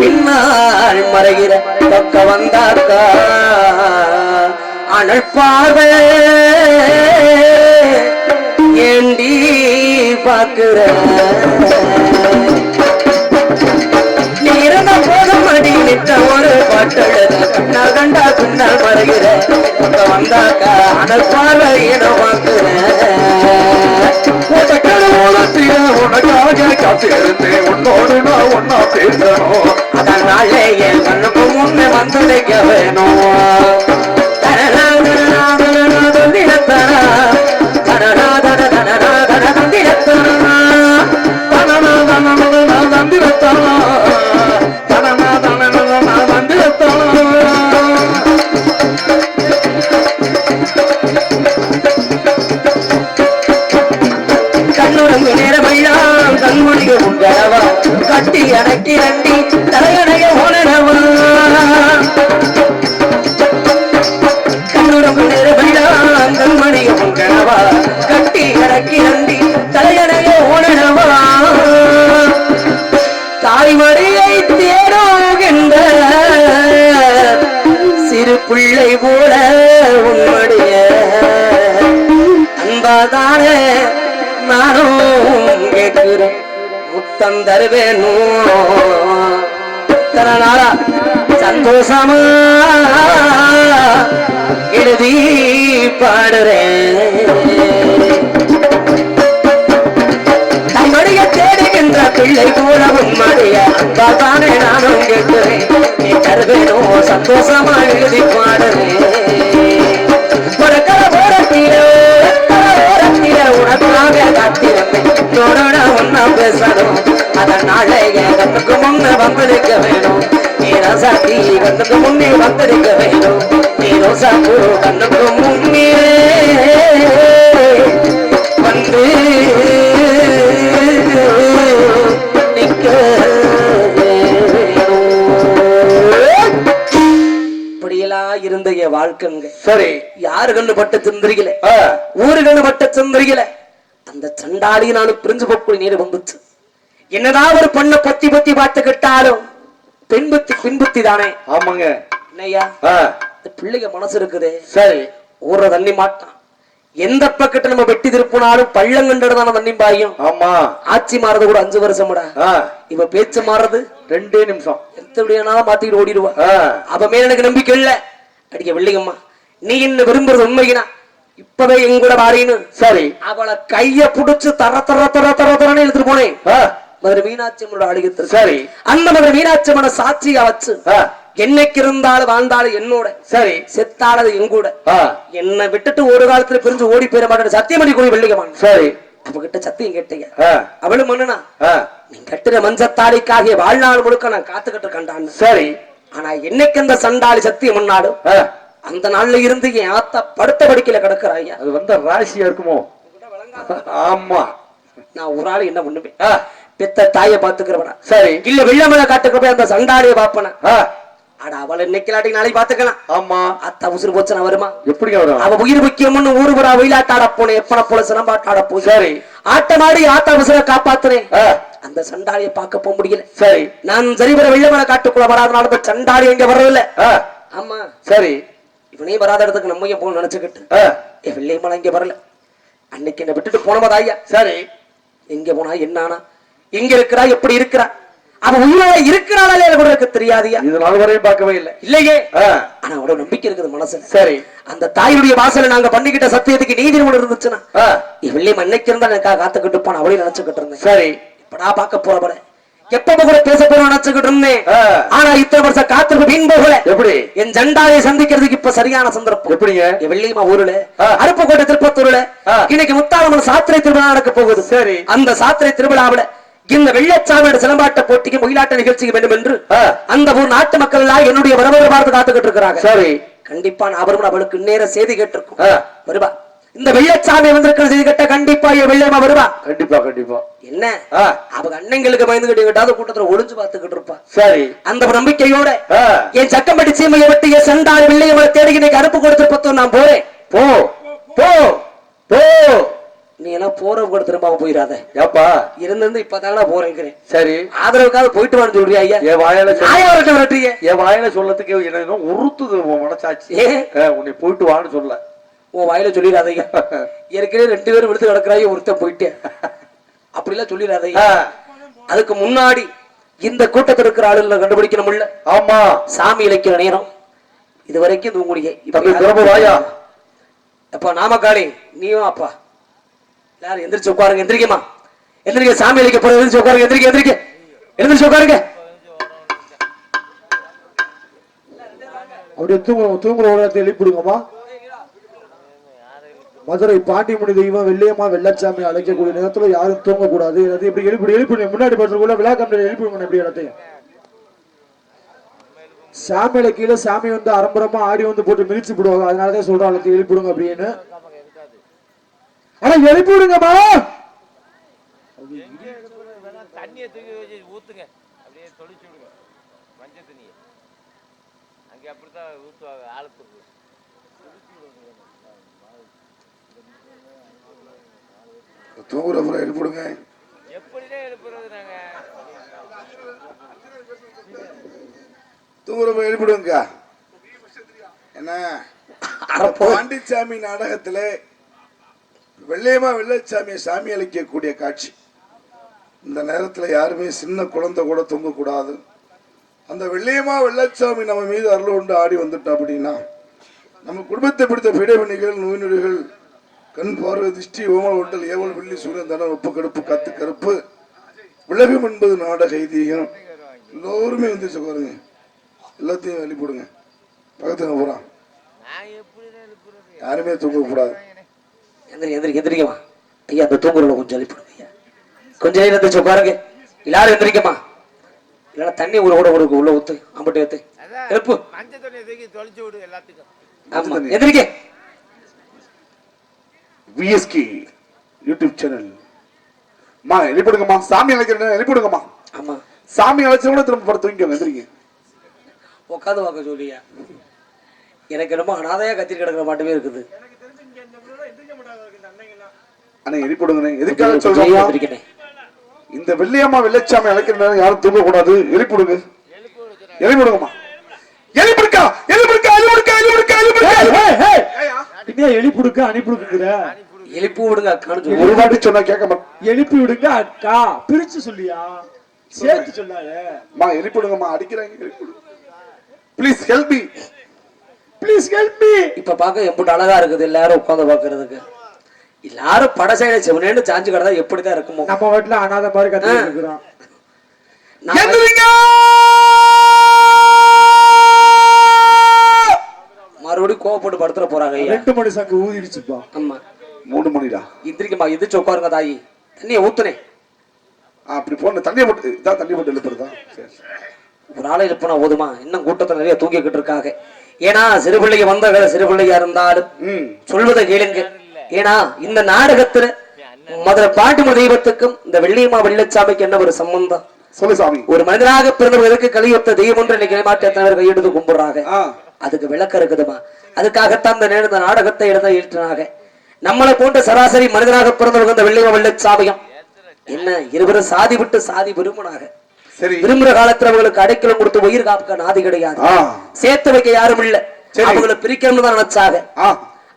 பின்னால் மறைகிற பக்க வந்தாக்கா அனல் பார்வை ஏண்டி பாக்குற நீ இருந்த போதும் அடி நிற்ற ஒரு பாட்டெழுத கண்ணால் கண்டா பின்னால் மறைகிற பக்க வந்தாக்கா அனல் பார்வை ஏனோ பாக்குற உனக்காக காத்திருந்தேன் உன்னோடு நான் ஒன்னா பேசணும் அதனாலே என் கண்ணுக்கு முன்னே வந்துடைக்க வேணும் கண்ணுறங்கு நேரமெல்லாம் கண்மொழிக உண்டவா கட்டி அடக்கி அண்டி தலையணைய உணரவா கண்ணுறங்கு நேரமெல்லாம் கண்மொழிக உண்டவா கட்டி அடக்கி அண்டி தலையணைய உணரவா தாய்மடியை தேடுகின்ற சிறு பிள்ளை போல உன்னுடைய அன்பாதானே நானும் கேட்கிறேன் முத்தம் தருவேணும் இத்தனை நாளா சந்தோஷமா எழுதி பாடுறேன் தம்முடைய தேடுகின்ற பிள்ளை போல உன்னுடைய அன்பாதானே நானும் கேட்கிறேன் நீ தருவேணும் சந்தோஷமா எழுதி பாடுறேன் ஒரு கலபோரத்திலே உனக்காக காத்திருந்தேன் உன்னோட ஒன்னா பேசணும் அதனால என் கண்ணுக்கு முன்ன வந்திருக்க வேணும் நீ ரசாத்தி கண்ணுக்கு முன்னே வந்திருக்க வேணும் நீ ரோசாப்பூ கண்ணுக்கு முன்னே வந்து நிக்க இப்படியெல்லாம் இருந்த என் வாழ்க்கைங்க சரி யாரு கண்ணு பட்ட சிந்திரிக்கல ஊரு கண்ணு பட்ட சிந்திரிக்கல அந்த சண்டாளி நானும் பிரிஞ்சு போக்குள் நீர் வந்துச்சு என்னதான் ஒரு பொண்ணை பத்தி பத்தி பார்த்துக்கிட்டாலும் பின்புத்தி தானே ஆமாங்க என்னையா பிள்ளைங்க மனசு இருக்குது சரி ஊற தண்ணி மாட்டான் எந்த பக்கத்துல நம்ம வெட்டி திருப்பினாலும் பள்ளங்கண்டதான தண்ணி பாயும் ஆமா ஆட்சி மாறது கூட 5 வருஷம்டா இவ பேச்சு மாறது 2 நிமிஷம் எத்தனாலும் மாத்திக்கிட்டு ஓடிடுவா அவ மேல எனக்கு நம்பிக்கை இல்ல அடிக்க வெள்ளிங்கம்மா நீ என்ன விரும்புறது உண்மையினா இப்பவே எங்கூட வாரின்னு சரி அவளை கைய புடிச்சு தர தர தர தர தரன்னு எடுத்துட்டு போனேன் மதுரை மீனாட்சி அம்மனோட அழுகத்து சரி அந்த மதுரை மீனாட்சி அம்மனை சாட்சியா வச்சு என்னைக்கு இருந்தாலும் வாழ்ந்தாலும் என்னோட சரி செத்தாளது எங்கூட என்னை விட்டுட்டு ஒரு காலத்துல பிரிஞ்சு ஓடி போயிட மாட்டேன் சத்தியம் பண்ணி கூடிய வெள்ளிகமான சரி அவகிட்ட சத்தியம் கேட்டீங்க அவளும் மண்ணுனா நீ கட்டுற மஞ்சத்தாளிக்காகிய வாழ்நாள் முழுக்க நான் காத்துக்கிட்டு இருக்கேன் சரி ஆனா என்னைக்கு அந்த சண்டாளி சத்தியம் பண்ணாலும் அந்த நாள்ல இருந்து என் ஆத்தா படுத்த படுக்கையில கிடக்குறாய்யா அது வந்த ராசியா இருக்குமோ ஆமா நான் ஒரு ஆள் என்ன பண்ணுவேன் பெத்த தாயை பாத்துக்கிறவனா சரி இல்ல வெள்ளமலை காட்டுக்கு அந்த சண்டாளிய பாப்பன ஆனா அவளை இன்னைக்கு நாளைக்கு பாத்துக்கலாம் ஆமா அத்தா உசுறு போச்சுனா வருமா எப்படி வரும் அவ உயிர் முக்கியம்னு ஊரு புறா வெயிலாட்டாட போனேன் எப்பன போல சிலம்பாட்டாட போய் சரி ஆட்டமாடி ஆத்தா உசுரை காப்பாத்துறேன் அந்த சண்டாளியை பார்க்க போக முடியல சரி நான் சரிவர வெள்ளமலை காட்டுக்குள்ள வராதனால இந்த சண்டாளி எங்க வரல ஆமா சரி இவனே வராத இடத்துக்கு நம்ம ஏன் போகணும்னு நினைச்சுக்கிட்டு வெள்ளையமலை இங்க வரல அன்னைக்கு என்ன விட்டுட்டு போனவதா ஐயா சரி எங்க போனா என்னானா எங்க இருக்கிறா எப்படி இருக்கிறா அவ உயிரோட இருக்கிறாளே கூட எனக்கு தெரியாதியா இது நாள் வரையும் பார்க்கவே இல்லை இல்லையே ஆனா அவளோட நம்பிக்கை இருக்குது மனசுல சரி அந்த தாயுடைய வாசல நாங்க பண்ணிக்கிட்ட சத்தியத்துக்கு நீதி ஒண்ணு இருந்துச்சுன்னா வெள்ளையம் அன்னைக்கு இருந்தா எனக்காக காத்துக்கிட்டு போன அவளையும் நினைச்சுக்கிட்டு இருந்தேன் சரி இப்படா பார்க்க போறவள எப்ப கூட பேச போறோம் நினைச்சுக்கிட்டு இருந்தேன் ஆனா இத்தனை வருஷம் காத்திருப்பு வீண் போகல எப்படி என் ஜண்டாவை சந்திக்கிறதுக்கு இப்ப சரியான சந்தர்ப்பம் எப்படிங்க வெள்ளியமா ஊருல அருப்புக்கோட்டை திருப்பத்தூர்ல இன்னைக்கு முத்தாளம்மன் சாத்திரை திருவிழா நடக்க போகுது சரி அந்த சாத்திரை திருவிழாவில இந்த வெள்ளச்சாமியோட சிலம்பாட்ட போட்டிக்கு மயிலாட்ட நிகழ்ச்சிக்கு வேண்டும் என்று அந்த ஊர் நாட்டு மக்கள் எல்லாம் என்னுடைய வரவரை பார்த்து காத்துக்கிட்டு இருக்கிறாங்க சரி கண்டிப்பா நான் அவருக்கு நேர செய்தி கேட்டிருக்கோம் வருவா இந்த வெள்ளச்சாமி வந்திருக்கிற செய்தி கட்ட கண்டிப்பா வெள்ளையம்மா வருவா. கண்டிப்பா கண்டிப்பா. என்ன அவங்க அண்ணங்களுக்கு பயந்துகிட்டு கிட்டாத கூட்டத்துல ஒளிஞ்சு பார்த்துக்கிட்டு இருப்பா. சரி, அந்த நம்பிக்கையோட என் சக்கம்பட்டி சீமையை வெட்டி என் செண்டாறு வெள்ளையம்மா தேடி இன்னைக்கு அனுப்பு கொடுத்து பத்தோம். நான் போறேன். போ போ போ. நீ எல்லாம் போற கூட திரும்ப போயிடாத. ஏப்பா இருந்து இப்பதான போறேங்கிறேன். சரி, ஆதரவுக்காக போயிட்டு வான்னு சொல்றியா? ஐயா என் வாயில வரட்டுங்க. என் வாயில சொல்லத்துக்கு என்ன உறுத்துது மனசாட்சி. உன்னை போயிட்டு வான்னு சொல்ல உன் வாயில சொல்லிடாதீங்க. ஏற்கனவே 2 பேரும் விழுத்து கிடக்குறாங்க, ஒருத்தன் போயிட்டேன் அப்படிலாம் சொல்லிடாதீங்க. அதுக்கு முன்னாடி இந்த கூட்டத்தில் இருக்கிற ஆளுங்களை கண்டுபிடிக்கணும் இல்ல? ஆமா, சாமி இழைக்கிற நேரம் இது வரைக்கும் தூங்குடியே. வாயா அப்பா நாமக்காளி நீயும் அப்பா எல்லாரும் எந்திரிச்சு உட்காருங்க. எந்திரிக்கமா, எந்திரிக்க. சாமி இழைக்க போற எந்திரிச்சு உட்காருங்க. எந்திரிக்க எந்திரிக்க எந்திரிச்சு உட்காருங்க. அப்படியே தூங்குற உலகத்தை எழுப்பிடுங்கம்மா. மதுரை பாண்டிமுனி தெய்வம் வெள்ளையம்மா வெள்ளச்சாமி அழைக்கக்கூடிய நேரத்துல யாரும் தூங்கக்கூடாது. இப்படி எழுப்பி முன்னாடி படுறதுக்குள்ள விழா கம்பெனி எழுப்பிடுங்க. எப்படி இடத்தையும் சாமியில கீழே சாமி வந்து அரம்பரமா ஆடி வந்து போட்டு மிதிச்சு விடுவாங்க. அதனாலதான் சொல்றோம் எல்லாத்தையும் எழுப்பிடுங்க அப்படின்னு. ஆனா எழுப்பி விடுங்கம்மா. தண்ணியை தூக்கி வச்சு ஊத்துங்க, அப்படியே தொளிச்சு விடுங்க. மஞ்சள் தண்ணியை அங்கே அப்படித்தான் ஊத்துவாங்க ஆழத்துக்கு. தூங்குற எழுப்பிடுங்க. எப்படிதான் எழுப்புறது? நாங்க தூங்குற எழுப்பிடுங்க. என்ன பாண்டிச்சாமி நாடகத்துல வெள்ளையம்மா வெள்ளச்சாமியை சாமி அழைக்கக்கூடிய காட்சி. இந்த நேரத்துல யாருமே சின்ன குழந்தை கூட தூங்கக்கூடாது. அந்த வெள்ளையம்மா வெள்ளச்சாமி நம்ம மீது அருள் கொண்டு ஆடி வந்துட்டோம் அப்படின்னா நம்ம குடும்பத்தை பிடித்த பிடைவணிகள், நோய் நொடிகள், கண் பார்வை, திருஷ்டி, ஓமல் ஒட்டல், ஏவல், வெள்ளி, சூரியன், தடம், உப்பு கடுப்பு, கத்து கருப்பு, விலகும் என்பது நாடக ஐதீகம். எல்லோருமே வந்துச்சு பாருங்க, எல்லாத்தையும் வெளிப்படுங்க. பக்கத்துல போறான், யாருமே தூங்கக்கூடாது. எந்திரிக்கமா ஐயா. அந்த தூங்குறவங்க கொஞ்சம் எழுப்பிடுங்க ஐயா. கொஞ்சம் நேரம் எந்திரிச்சு உட்காருங்க. எல்லாரும் எந்திரிக்கமா. இல்லைன்னா தண்ணி கூட உள்ள ஊத்து, அம்பட்டு ஏத்து எழுப்பு. மஞ்சள் தண்ணியை தூக்கி தொளிச்சு விடு எல்லாத்துக்கும். ஆமா, எந்திரிக்க. விஎஸ்கே யூடியூப் சேனல் மா எழுப்பிடுங்கம்மா. சாமி அழைக்கிறேன், எழுப்பிடுங்கம்மா. ஆமா, சாமி அழைச்ச கூட திரும்ப படுத்து வைங்க. எந்திரிங்க, உட்காந்து வாக்க சொல்லியா. எனக்கு ரொம்ப அனாதையா கத்திரி கிடக்கிற மாட்டமே இருக்குது. அண்ணா எழுப்பிடுங்க. எதுக்காக சொல்றீங்க? இந்த வெள்ளையம்மா வெள்ளச்சாமி அழைக்கிற யாரும் தூங்க கூடாது. எழுப்பிடுங்க, எழுப்பிடுங்கம்மா. எழுப்பிடுக்கா, எழுப்பிடுக்கா, எழுப்பிடுக்கா, எழுப்பிடுக்கா, எழுப்பிடுக்கா. எழுப்பிடுக்க அனுப்பிடுங்கிற எழுப்பி விடுங்க அக்கான்னு ஒரு வாட்டி சொன்னா கேட்க மாட்டேன். எழுப்பி விடுங்க அக்கா. பிரிச்சு சொல்லியா, சேர்த்து சொல்லாத. எழுப்பிடுங்கம்மா, அடிக்கிறாங்க. Please help me, please help me. இப்ப பாக்க எம்பிட்டு அழகா இருக்குது எல்லாரும் உட்காந்து பாக்குறதுக்கு. எல்லாரும் படசையில செவனேன்னு சாஞ்சு கிடந்தா எப்படிதான் இருக்குமோ. நம்ம வீட்டுல அனாத மாதிரி கத்திட்டு இருக்கிறோம். மறுபடியும் கோவப்பட்டு படுத்துற போறாங்க. 2 மணி சங்கு ஊதிடுச்சுப்பா. ஆமா, 3 மணிடா. எந்திரிக்கமா, எந்திரிச்சு உட்காருங்க தாயி. தண்ணியை ஊத்துனேன். அப்படி போன தண்ணியை போட்டு இதான் தண்ணி போட்டு எழுப்புறதா? ஒரு ஆளை எழுப்புனா போதுமா? இன்னும் கூட்டத்தை நிறைய தூங்கிக்கிட்டு இருக்காங்க. ஏன்னா சிறு பிள்ளைங்க வந்த வேலை சிறு பிள்ளையா இருந்தாலும் சொல்வதை கேளுங்க. ஏன்னா இந்த நாடகத்துல மதுரை பாண்டிமுனி தெய்வத்துக்கும் இந்த வெள்ளையம்மா வெள்ளச்சாமிக்கு என்ன ஒரு சம்பந்தம்? சொல்லு சாமி. ஒரு மனிதனாக பிறந்தவர்களுக்கு கலியுத்த தெய்வம் என்று இன்னைக்கு மாற்றத்தினர் கையெடுத்து கும்பிடுறாங்க. அதுக்கு விளக்கம் இருக்குதுமா. அதுக்காகத்தான் இந்த நாடகத்தை எழுதினாங்க. நம்மளை போன்ற சராசரி மனிதனாக பிறந்தவர்கள் இந்த வெள்ளையம்மா வெள்ளச்சாமியம் என்ன இருவரும் சாதி விட்டு சாதி விரும்பினாங்க. விரும்புற காலத்துல அவங்களுக்கு அடைக்கலம் கொடுத்து உயிர் காக்க நாதி கிடையாது, சேர்த்து வைக்க யாரும் இல்ல. அவங்களை பிரிக்கணும்னு தான் நினைச்சாங்க.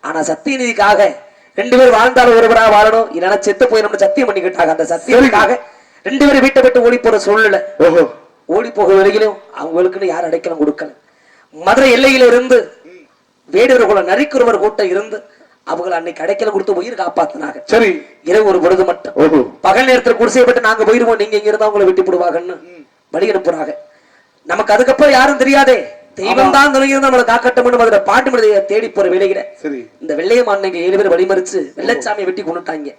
ஆனா சத்திய நீதிக்காக 2 பேர் வாழ்ந்தாலும் ஒருவரா வாழணும், இல்லைன்னா செத்து போயிடும் சத்தியம் பண்ணிக்கிட்டாங்க. அந்த சத்தியத்துக்காக 2 பேரும் வீட்டை விட்டு ஓடி போற சூழ்நிலை. ஓடி போக வரையிலும் அவங்களுக்குன்னு யாரும் அடைக்கலம் கொடுக்கல. மதுரை எல்லையில இருந்து வேடுவர்குல நரிக்குறவர் கூட்டம் இருந்து அவங்களை அன்னைக்கு அடைக்கலம் கொடுத்து உயிர் காப்பாத்தினாங்க. சரி, இரவு ஒரு பொழுது மட்டும் பகல் நேரத்தில் குடிசைப்பட்டு நாங்க போயிருவோம், நீங்க இங்க இருந்தா உங்களை வெட்டி போடுவாங்கன்னு வழி அனுப்புறாங்க. நமக்கு அதுக்கப்புறம் யாரும் தெரியாதே, தெய்வம் தான் நம்மளை காக்கட்டும். அதுல பாட்டு மனிதைய தேடி போற வேலையில இந்த வெள்ளையம்மா அன்னைக்கு 7 பேர் வழிமறிச்சு வெள்ளச்சாமியை வெட்டி கொண்டுட்டாங்க.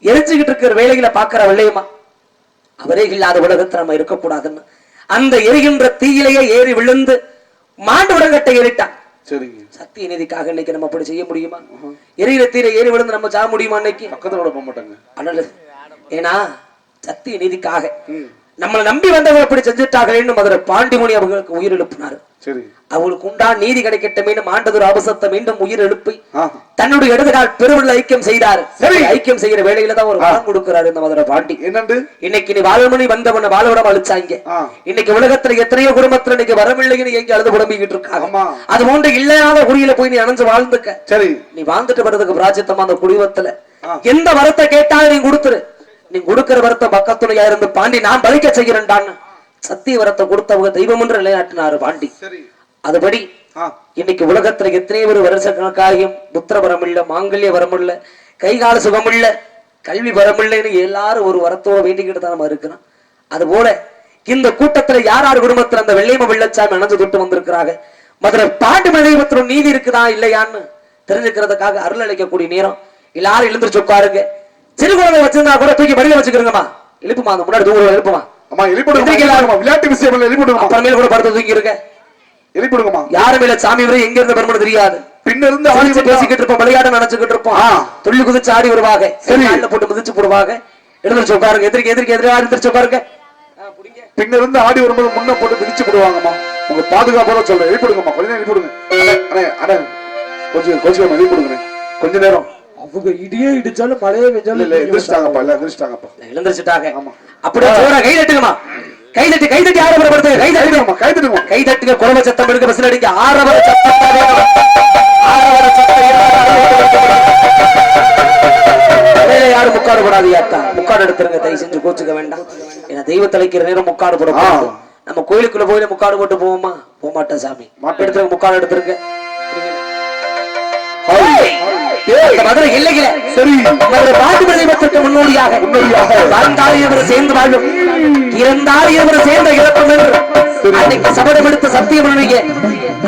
எரிச்சுக்கிட்டு இருக்கிற வேலைகளை பாக்குற வெள்ளையம்மா அவரே இல்லாத உலகத்துல நம்ம இருக்கக்கூடாதுன்னு அந்த எரிகின்ற தீயிலேயே ஏறி விழுந்து மாண்டு உடங்கட்டை ஏறிட்டான். சரிங்க. சத்திய நீதிக்காக இன்னைக்கு நம்ம அப்படி செய்ய முடியுமா? எரியிற தீர ஏறி விழுந்து நம்ம சாக முடியுமா? இன்னைக்கு பக்கத்துல போக மாட்டாங்க. அண்ணல் ஏன்னா சத்திய நீதிக்காக நம்மளை நம்பி வந்தவங்க அப்படி செஞ்சுட்டாங்களேன்னு மதுரை பாண்டிமுனி அவர்களுக்கு உயிர் எழுப்பினார். சரி, அவங்களுக்கு உண்டான நீதி கிடைக்கட்டும் மீண்டும் ஆண்டதொரு அபசத்தை மீண்டும் உயிர் எழுப்பி ஆ, தன்னுடைய இடதுகால் பெருவுள்ள ஐக்கியம் செய்தார். சரி. ஐக்கியம் செய்யற வேலையில தான் ஒரு வரம் கொடுக்கிறாரு இந்த மதுரை பாண்டி. என்னண்டு இன்னைக்கு நீ வாழ்மணி வந்தவன வாழவிடம் அழிச்சாங்க. ஆ, இன்னைக்கு உலகத்துல எத்தனையோ குடும்பத்துல இன்னைக்கு வரமில்லைன்னு எங்க அழுது புலம்பிக்கிட்டு இருக்காங்க. ஆமா. அது போன்ற இல்லாத குடியில போய் நீ அணைஞ்சு வாழ்ந்துக்க. சரி, நீ வாழ்ந்துட்டு வர்றதுக்கு பிராச்சித்தமா அந்த குடிவத்துல ஆ. எந்த வரத்தை கேட்டாலும் நீ கொடுத்துரு. நீ கொடுக்கிற வரத்தை பக்கத்துணையா இருந்து பாண்டி நான் பலிக்க செய்கிறேன்டான்னு சத்திய வரத்தை கொடுத்தவங்க தெய்வம் என்று நிலைநாட்டினாரு பாண்டி. சரி, அதுபடி ஆ, இன்னைக்கு உலகத்துல எத்தனை ஒரு வருஷ கணக்காகியும் புத்திர வரம் இல்ல, மாங்கல்ய வரம் இல்ல, கைகால சுகம் இல்ல, கல்வி வரம் இல்லைன்னு எல்லாரும் ஒரு வரத்தோட வேண்டிக்கிட்டு தான் நம்ம இருக்கிறோம். அது போல இந்த கூட்டத்துல யார் யார் குடும்பத்துல அந்த வெள்ளையம்ம வெள்ளச்சாமி அணைஞ்சு தொட்டு வந்திருக்கிறாங்க. மதுரை பாண்டி தெய்வத்துல நீதி இருக்குதா இல்லையான்னு தெரிஞ்சுக்கிறதுக்காக அருள் அளிக்கக்கூடிய நேரம். எல்லாரும் எழுந்திருச்சு உட்காருங்க. சிறு குழந்தை வச்சிருந்தா கூட தூக்கி மடியில வச்சுக்கிறோங்கம்மா. எழுப்புமா, அந்த முன்னாடி தூங்குற எழுப்புமா. அம்மா எழுப்பிடுங்கம்மா. விளையாட்டு விஷயம் இல்ல, எழுப்பிடுங்க. அப்புறமேல கூட படுத்து தூக்கி இருக்க எழுப்பிடுங்கம்மா. யாரும் இல்ல, சாமி வரை எங்க இருந்து பெருமனு தெரியாது. பின்ன இருந்து ஆடி பேசிக்கிட்டு இருப்போம், விளையாட நினைச்சுக்கிட்டு இருப்போம். துள்ளி குதிச்சு ஆடி வருவாங்க, காலில் போட்டு மிதிச்சு போடுவாங்க. எழுந்திருச்சு உட்காருங்க. எதிர்க்கு எதிர்த்து உட்காருங்க. பின்ன இருந்து ஆடி வரும்போது முன்ன போட்டு மிதிச்சு போடுவாங்கம்மா. உங்க பாதுகாப்போட சொல்ல எழுப்பிடுங்கம்மா. கொஞ்ச நேரம் எழுப்பிடுங்க. கொஞ்சம் எழுப்பிடுங்க. கொஞ்ச நேரம் அவங்க இடியே இடிச்சாலும் மழையே பெஞ்சாலும் இல்ல எந்திரிச்சிட்டாங்கப்பா. இல்ல எந்திரிச்சிட்டாங்கப்பா. எழுந்திருச்சுட்டாங்க. ஆமா. அப்படியே ஜோரா கை தட்டுங்கம்மா. கை தட்டி ஆரம்பப்படுத்துங்க. கை தட்டுங்கம்மா. கை தட்டுங்க. கை தட்டுங்க. குழந்தை சத்தம் எடுக்க பஸ்ல அடிக்க ஆரவர சத்தம். ஆரவர சத்தம் யாரும் முக்காடு போடாது. யாத்தா முக்காடு எடுத்துருங்க. தயவு செஞ்சு கோச்சுக்க வேண்டாம். ஏன்னா தெய்வ தலைக்கிற நேரம் முக்காடு போட நம்ம கோயிலுக்குள்ள போயில முக்காடு போட்டு போவோமா? போக மாட்டேன் சாமி. எடுத்துருங்க, முக்காடு எடுத்துருங்க. மதுரை இல்லையில சரி மதுரை பாட்டு தெய்வத்திற்கு முன்னோடியாக வாழ்ந்தால் சேர்ந்து வாழும், இருந்தால் சேர்ந்த இழப்பம் என்று அன்னைக்கு சபதம் எடுத்த சத்தியம் பண்ணுவீங்க.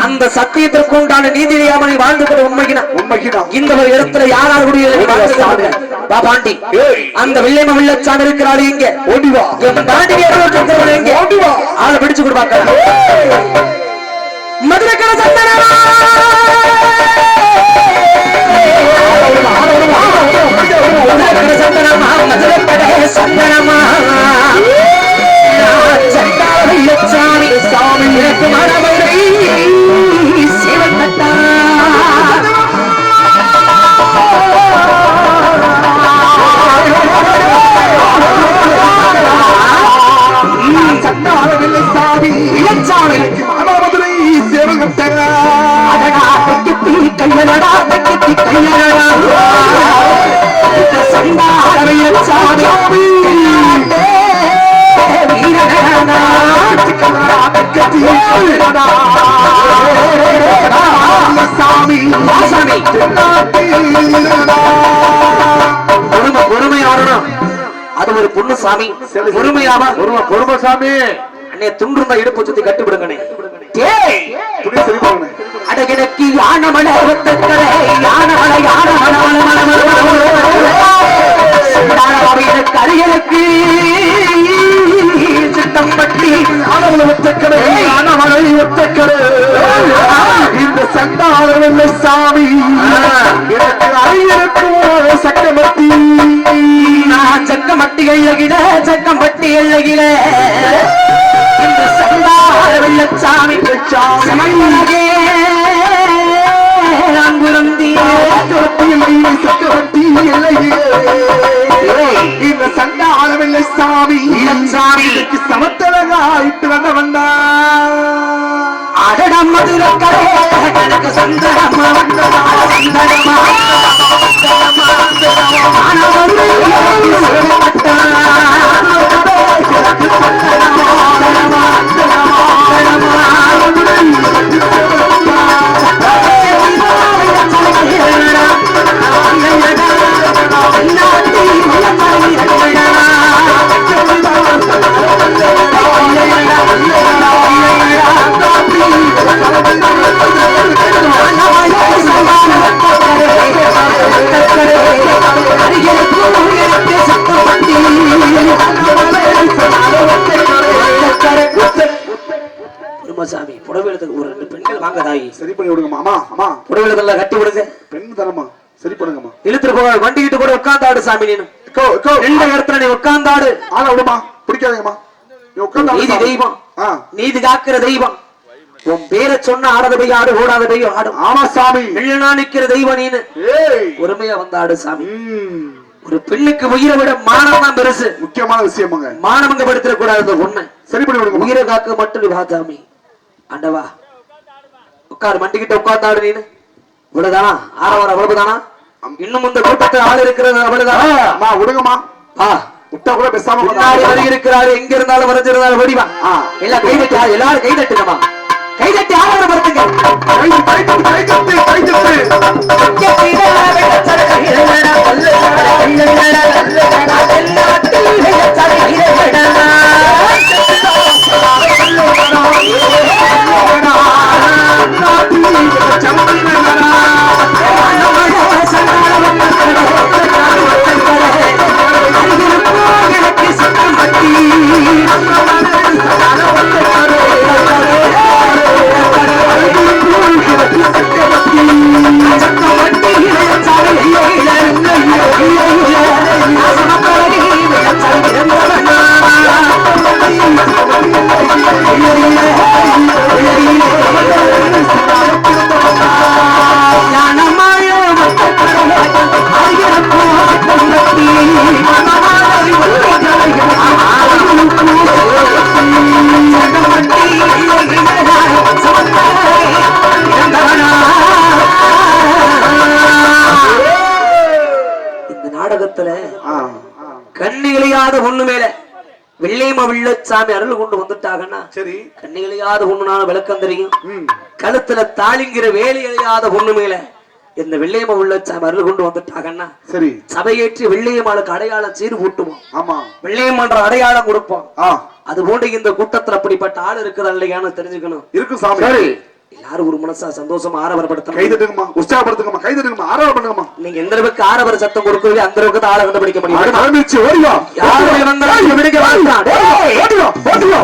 அந்த சத்தியத்திற்கு உண்டான நீதியாமனை வாழ்ந்துகிற உண்மைதான். இந்த ஒரு இடத்துல யாராருடைய பாண்டி அந்த வெள்ளையம்ம வெள்ளச்சாமி இருக்கிறாள். இங்க ஓடிவா ஆளை பிடிச்சு கொடுப்பாங்க. மதுரை கட சந்தனமா சந்தனமா மதுரை கட சந்தனமா சாமி சாமி எனக்கு மரமரை சிவத்தா சாமி இளச்சாமி மரமரை சிவத்தா கையலடா கையலடா சந்தாரமைய சாமி பொறுமையாரணும். அது ஒரு பொண்ணு சாமி. பொறுமையாமா பொறுமை சாமி. அண்ணே துண்டுருந்தா இடுப்பு சுத்தி கட்டுவிடுங்கண்ணே. அடகிடக்கு யானமலை ஒத்தக்கரை யானமலை கரைகளுக்கு சித்தம்பட்டி ஒத்தக்கரை யானமலை ஒத்தக்கரை இந்த சண்டாள சாமி சக்கமட்டி நான் சக்கமட்டி எழுகிட சக்கம்பட்டி எழுகிட இந்த சண்டாள வெள்ளச்சாமி நான் இந்த சண்டாளவில்லை சாமி சாமிக்கு சமத்தலகாயிட்டு வந்த வந்தா அடடம் மதுரை கரைக்கு சந்தனமா சந்தனமா சாமி புடவை எடுத்து ஒரு 2 பெண்கள் வாங்க தாயி. சரி பண்ணி விடுங்கம்மா. அம்மா அம்மா புடவைகளெல்லாம் கட்டி விடுங்க. பெண் தரமா சரி பண்ணுங்கம்மா. இழுத்துட்டு போக வண்டிக்கிட்டு கூட உட்கார்ந்தாடு சாமி. நீனு ரெண்டு இடத்துல நீ உட்கார்ந்தாடு. ஆள விடுமா, பிடிக்காதீங்கம்மா. நீ உட்கார்ந்து நீதி தெய்வம், நீதி காக்கிற தெய்வம். உன் பேரை சொன்ன ஆடாத போய் ஆடு, ஓடாத போய் ஆடும். ஆமா சாமி. வெள்ளனா நிக்கிற தெய்வம் நீனு. பொறுமையா வந்தாடு சாமி. ஒரு பெண்ணுக்கு உயிரை விட மானம் தான் பெருசு. முக்கியமான விஷயமாங்க. மானமங்க படுத்திட கூடாது உண்மை. சரி பண்ணி விடுங்க. உயிரை காக்க மட்டும் வா சாமி. ஆண்டவா உட்கார், மண்டிக்கிட்ட உட்கார்ந்தாடு நீனு. இவ்வளவுதானா? ஆரவாரம் அவ்வளவுதானா? இன்னும் இந்த கூட்டத்தில் ஆள் இருக்கிறது அவ்வளவுதானா? அம்மா விடுங்கம்மா. விட்டா கூட பேசாம இருக்கிறாரு. எங்க இருந்தாலும் வரைஞ்சிருந்தாலும் வடிவா எல்லாம் கைதட்டி, எல்லாரும் கைதட்டுங்கம்மா. கைதட்டி ஆளவரை படுத்துங்க. கண்ணிகளையாத ஒண்ணு மேல வெள்ளையம்மா வெள்ளச்சாமி அருள் கொண்டு வந்துட்டாங்கன்னா சரி, கண்ணிகளையாத ஒண்ணுனால விளக்கம் தெரியும். கழுத்துல தாளிங்கிற வேலையிலையாத ஒண்ணு மேல இந்த வெள்ளையம்மா வெள்ளச்சாமி அருள் கொண்டு வந்துட்டாங்கன்னா சரி, சபையேற்றி வெள்ளையம்மாளுக்கு அடையாளம் சீர் ஊட்டுவோம். ஆமா, வெள்ளையம்மான்ற அடையாளம் கொடுப்போம். அது போன்று இந்த கூட்டத்துல அப்படிப்பட்ட ஆள் இருக்குதா இல்லையான்னு தெரிஞ்சுக்கணும். இருக்கு சாமி. சரி, எல்லாரும் ஒரு மனசா சந்தோஷமா ஆரவரப்படுத்தணும். கைதட்டுங்கம்மா, உற்சாகப்படுத்துங்கம்மா, கைதட்டுங்கம்மா, ஆரவரம் பண்ணுங்கம்மா. நீங்க எந்த அளவுக்கு ஆரவர சத்தம் கொடுக்குறீங்க அந்த அளவுக்கு தான் ஆளை கண்டுபிடிக்க முடியும். ஆரம்பிச்சு ஓடிவா. யாரு வந்தாலும் இவனுக்கு வாங்க. ஓடிவா ஓடிவா.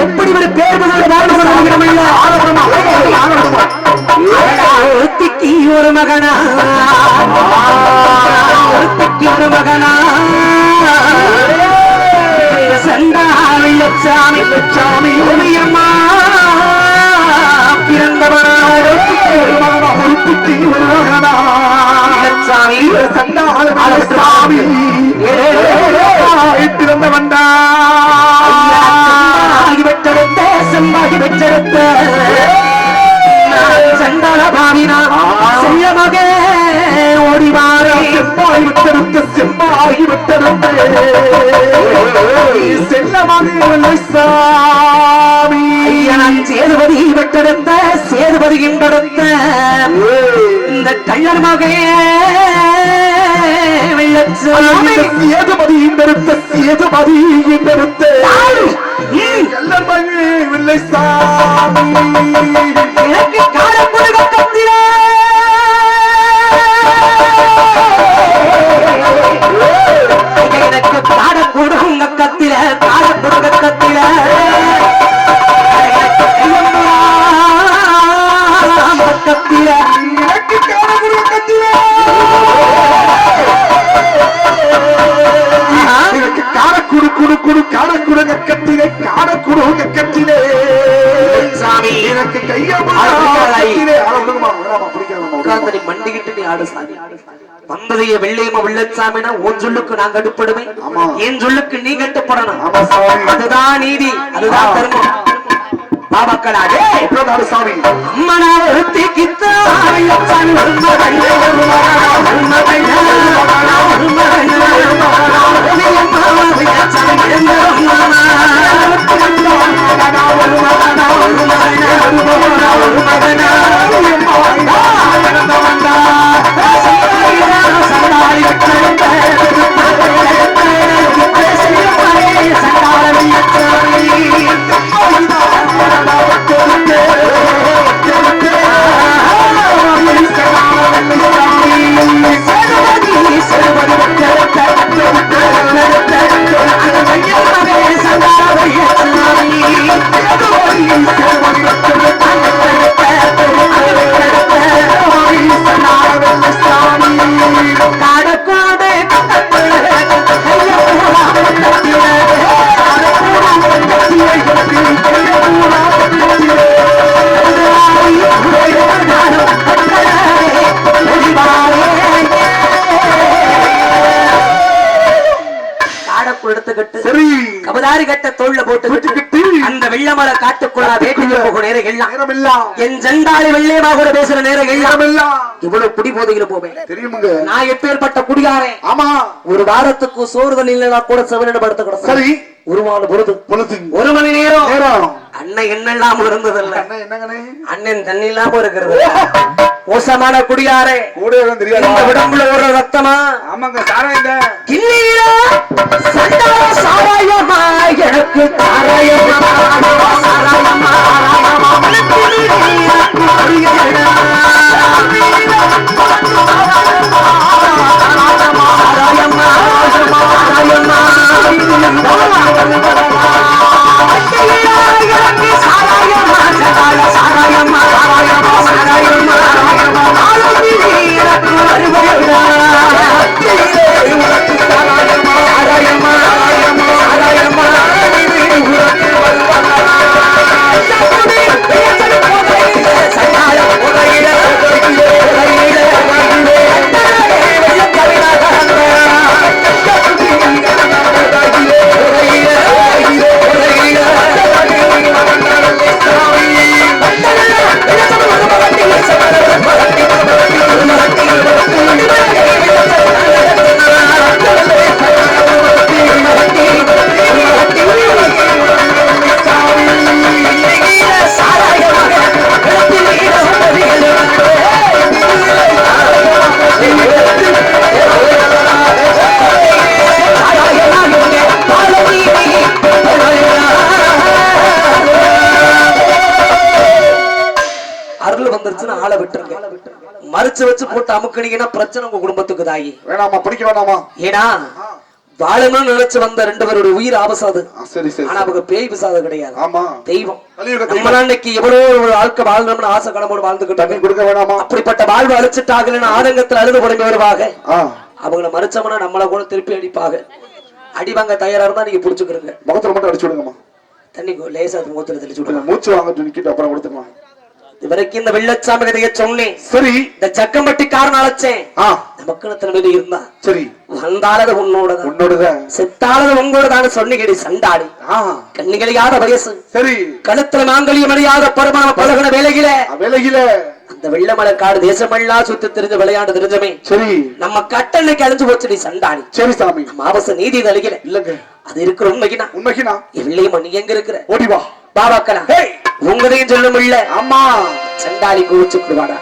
எப்படி ஒரு பேர் பண்ணல ஆரவரமா ஆரவரமா. ஒருத்திக்கு ஒரு மகனா, ஒருத்திக்கு ஒரு மகனா, சண்டாமி லட்சாமி லட்சாமி ஒளியம்மா பிறந்தவனோடு சாமி பிறந்தவன்டா பெற்றெடுத்த செம்பாகி பெற்றெடுத்த சண்டால பாவினா செய்ய மகே ஓடிவாரே செம்பாகி விட்டெடுத்த செம்பாகி விட்டெடுத்த சாமி சேதுபதி பெற்றெடுத்த சேதுபதி என்றெடுத்த இந்த கள்ளர் மகே சேதுபதி என்றெடுத்த சேதுபதி என்றெடுத்த கள்ளர் மகே வெள்ளை சாமி எனக்கு காலக்குடி பக்கத்திலே எனக்கு காடக்கூடும் கத்தில காடக்கூடும் கத்தில கத்தில எனக்கு காடக்கூடும் கத்தில எனக்கு காடக்கூடு குடு குடு காடக்கூடுங்க கத்திலே காடக்கூடுங்க கத்திலே சாமி எனக்கு கையாம மண்டிக்கிட்டு நீ ஆடு சாமி. வந்ததைய வெள்ளையம்மா வெள்ளச்சாமினா உன் சொல்லுக்கு நான் கட்டுப்படுவேன், என் சொல்லுக்கு நீ கட்டுப்படணும். அதுதான் நீதி, அதுதான் தர்மம். பாபாக்களாடே சாமி அம்மனா ஒருத்திக்கித்தா வெள்ளச்சாமி காடக்குள் எடுத்துக்கிட்டு சரி கபதாரி கட்ட தோல்ல போட்டுக்கிட்டு அந்த வெள்ளமலை காட்டுக்குள்ள வேட்டைக்கு போக நேரம் எல்லாம் என் ஜண்டாளி வெள்ளையமா கூட பேசுற நேரம் எல்லாம் இவ்வளவு குடி போதையில போவேன் தெரியுமுங்க. நான் எப்பேற்பட்ட குடிகாரன். ஆமா ஒரு வாரத்துக்கு சோறுதல் இல்லைன்னா கூட செவனிட படுத்து கிடக்கும். சரி ஒரு மாத பொழுது ஒரு மணி நேரம் அண்ணன் என்ன இல்லாம இருந்ததில்ல. அண்ணன் தண்ணி இல்லாம இருக்கிறது. மோசமான குடியாரே இந்த உடம்புல ஒரு ரத்தமா ஆமாங்க சாராயங்க சாராயமா எனக்கு சாராயமா சாராயமா மறைச்சு வச்சு போட்டு அமுக்கணிங்கன்னா பிரச்சனை உங்க குடும்பத்துக்கு தாயி. வேணாமா படிக்க வேணாமா? ஏன்னா வாழணும்னு நினைச்சு வந்த ரெண்டு பேரோட உயிர் ஆபசாது. ஆனா அவங்க பேய் பிசாது கிடையாது. ஆமா தெய்வம். நம்ம இன்னைக்கு எவ்வளவு ஒரு வாழ்க்கை வாழணும்னு ஆசை கடமோடு வாழ்ந்துக்கிட்டு கொடுக்க வேணாமா? அப்படிப்பட்ட வாழ்வு அழிச்சிட்டாங்கன்னு ஆதங்கத்துல அழுது புடம்பி வருவாங்க. அவங்கள மறைச்சோம்னா நம்மள கூட திருப்பி அடிப்பாங்க. அடிவாங்க தயாரா இருந்தா நீங்க புடிச்சுக்கிறீங்க. முகத்துல மட்டும் அடிச்சு விடுங்கம்மா. தண்ணி லேசா முகத்துல தெளிச்சு விடுங்க. மூச்சு வாங்க நிக்கிட்டு அப்புறம் கொடுத்துக்கலாம். இதுவரைக்கும் இந்த வெள்ளச்சாமி கதையை சொன்னேன். சரி இந்த சக்கம்பட்டிக்காரன் அழைச்சேன். மக்களத்தின் மீது இருந்தா சரி வந்தாலது உன்னோடதான் செத்தாலது உங்களோடதான் சொன்னிகடி சண்டாடி கண்ணிகளையாத வயசு. சரி கழுத்துல மாங்கலியம் அறியாத பருமன பழகின வேலையில அந்த வெள்ளமலை காடு தேசமெல்லாம் சுத்தி தெரிஞ்ச விளையாண்டு தெரிஞ்சமே. சரி நம்ம கட்டளைக்கு அழிஞ்சு போச்சு சண்டாடி. சரி சாமி மாவச நீதி அழிக்கல இல்லங்க அது இருக்கிற உண்மைக்குனா வெள்ளையம்மா நீ எங்க இருக்கிற ஓடிவா பாபாக்கலா உங்களையும் சொல்ல முடியல. அம்மா சண்டாளி கோச்சுக்குவாடா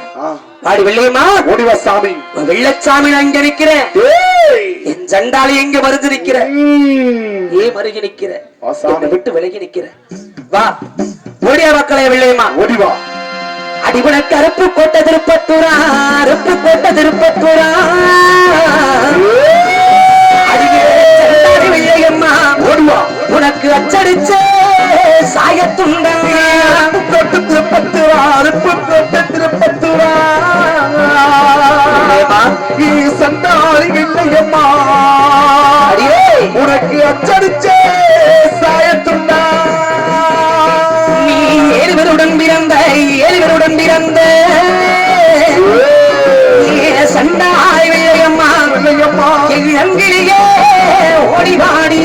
வாடி வெள்ளையம்மா ஓடிவா சாமி. வெள்ளச்சாமி நான் இங்க நிக்கிறேன். என் சண்டாளி எங்க மருந்து நிக்கிற மருகி நிக்கிற விட்டு விலகி நிக்கிற வா ஓடியா மக்களே வெள்ளையம்மா ஓடிவா. அடிபட கருப்பு கோட்டை திருப்பத்தூரா அருப்பு கோட்டை திருப்பத்தூரா வெள்ளையம்மா ஓடுவா உனக்கு அச்சடிச்ச சாயத்துண்டா தொட்டு திருப்பத்துவா அருப்பு தொட்டு திருப்பத்துவா சண்டாளி வெள்ளையம்மா உனக்கு அச்சடிச்ச சாயத்துண்டா. நீ ஏழுவருடன் பிறந்த சண்டாளி வெள்ளையம்மா இளங்கிலேயே ஓடிவாடி